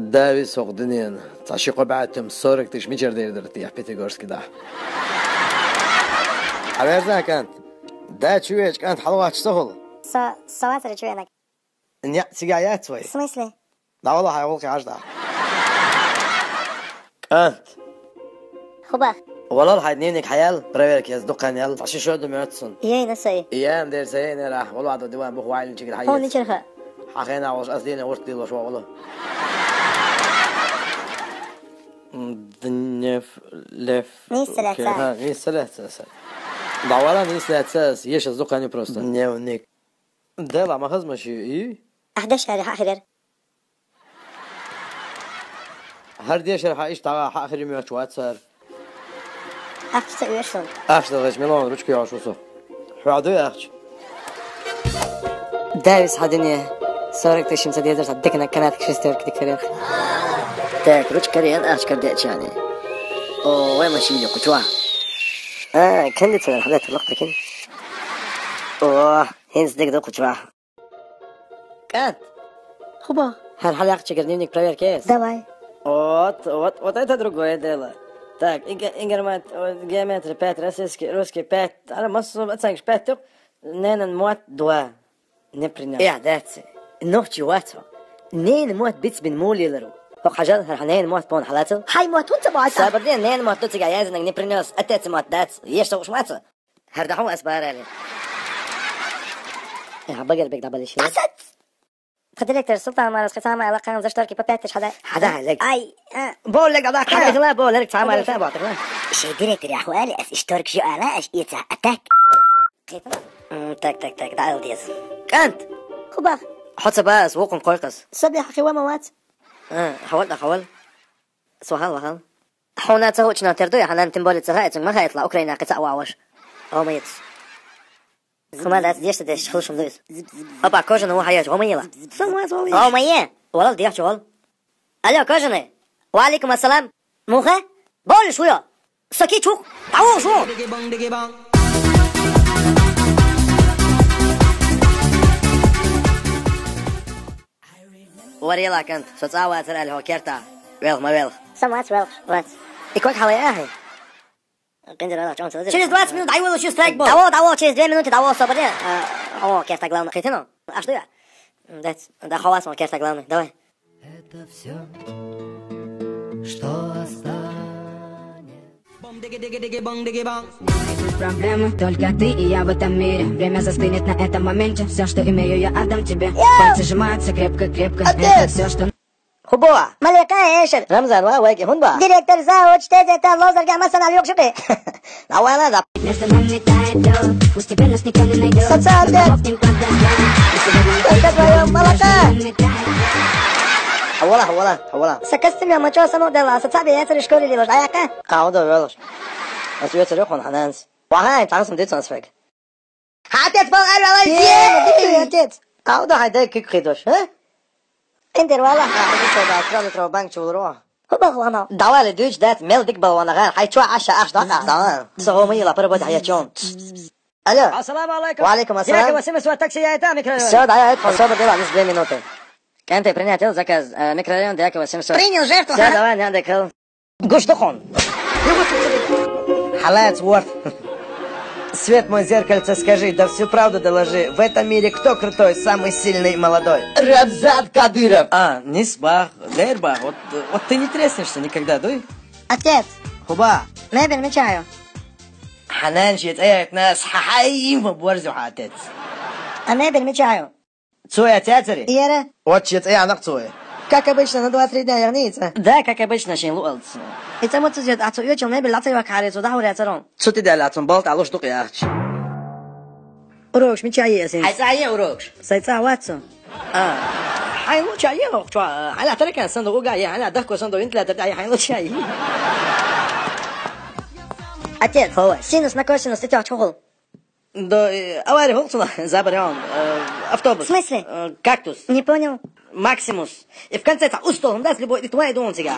Дави соғдынен, таши қобәтім 40 тысяч мичердердір тияқ Пятигорский да. Аверза кант, да чуешь кант халвач соғыл. Саватыры чуенак. Не, сигаят свой. В смысле? Да вала хайволки ажда. Кант. Хуба. والله الحيدنينك حيال بريفيرك يصدقني يلا تاشي شو دمعتسن ياي نسي ايام دير سيني راح والله عدو ديوان بخو عايلين شكل حيات هون نشرخه حقينا عوش أصلينا ورد ديلو شو والله دنيف لف نيس ثلاثة نيس ثلاثة دعوالا نيس ثلاثة يش أصدقني بروستا نيو نيك ديلا ما خزمة شي ايه 11 حاخر هر ديش رح ايش تاع حاخر يوم شوات صار أخذ ويرسون أخذ غش ميلان روشكي عشوصه حادو أخذ دايس حدني صارك تشم سديدر صدقنا كانت كريستير كده كريم تاك روشكري أنا أشكر ديتش يعني أو وين ماشي كتوا كنت ترى حلت لقطة كن أوه هنس ديك دو كتوا كانت خبا هل حلقة شكرنينك براير كيس давай вот это другое дело. Так, ингермат, геометрия 5, русский 5, а массу оценишь 5, то, наверное, мот 2. Не принял. إعدادي نوتي واتو نين موت بيتس بن مولي لرو وحاجات هرحنين موت بون حالاتو هاي موت وانت بعد سابردين نين موت توتي جايز انك نبرنوس اتات موت دات يشتغل شماتو هردحو اسبار علي يا بقر بك دبل شيء أسد ديريكتور سلطان مارس ختامة علاقة زشتركي باباتش حدا عليك أي بقول لك علاقة حدا لا بقول لك تعامل على تابعتك شي ديريكتور يا أخوالي اشترك شو ألاش يتسع أتاك تك دعال ديز كانت خبا حط باس وقم قرقص صبيح أخي وموات حاول سوهال حونا تهوچنا تردو حنان تنبولي تسهايت ما هيطلع أوكرانيا قطع واوش أو ميت خما لا تديش تديش خلص مدوس أبا كوجن هو حياج هو ميلا أو مية والله ديح شغل ألو كوجن وعليكم السلام موخة بول شوية سكيت شو تعو شو وريلا كنت ستعوى ترى له كيرتا ما ويل سمعت وات يكوك حوالي أهي قندر أنا جون سوزي через 20 минут даю еще страйк бол. Того, через 2 минуты того освободи. О, кефта главный. Хитино. А что я? Да хавас он кефта главный. Давай. Это все, что останется. Тут проблемы только ты и я в этом мире. Время застынет на этом моменте. Все, что имею, я отдам тебе. Пальцы сжимаются крепко-крепко. Это все, что... خبوة ملكة إيشر رمزان واجي هون با ديريكتور زاوج تيجي تلوزر جا مثلا اليوم شقي أولا ده Место нам метает лед. Постепенно нас никто не найдет. Социальный حوالا سكستم يا ماتشو سمو دلا ستابي ياسر شكوري لي وجع ياك قاعدة بيولش بس يوتر يخون حنانس وهاي تعرفهم ديت سنسفك حتى تبغى أنا وين ديت قاعدة هاي كيك خيدوش ها انت والله هذا كده ترى بانك شو روح هو بغوانا دوال دوش دات ميل ديك بلوانا غير حي شو عشا أخ دقة سهو ميلا بربود حياتون ألو السلام عليكم. وعليكم السلام. Директор Васимис вот такси я это микрорайон. Все, да, я это пособие делал лишь 2 минуты. Кем ты принятел заказ микрорайон Директор 700. принял жертву Все, давай, не отдыхал. Гуштухон. Халат Уорд. Свет мой зеркальце, скажи, да всю правду доложи. В этом мире кто крутой, самый сильный и молодой? Рамзан Кадыров. Не сбах, дербах. Вот ты не треснешься никогда, дуй? отец Хуба. мебель мечаю حنان شيت ايت ناس ححيم بورزو حاتت. а мебель мечаю Цуя тятери. Иера Вот чет я нахцуе. как обычно на 2-3 дня вернется Да, как обычно, шин луэлц. и тому цезет а цу ючил мебель лацай вакарец удахури ацарон Цу ты далятун болт алуш дук яхч. урош мечаю ясин Хайцая урокш. сайца ватсу حين لو شاي هو شو على ترى كان صندوق جاي على دهك صندوق انت لا تبدأ حين لو شاي отец синус на косинус это чего да авария холцула забрал автобус В смысле? кактус не понял максимус и в конце это устол он даст любой твой дом тебя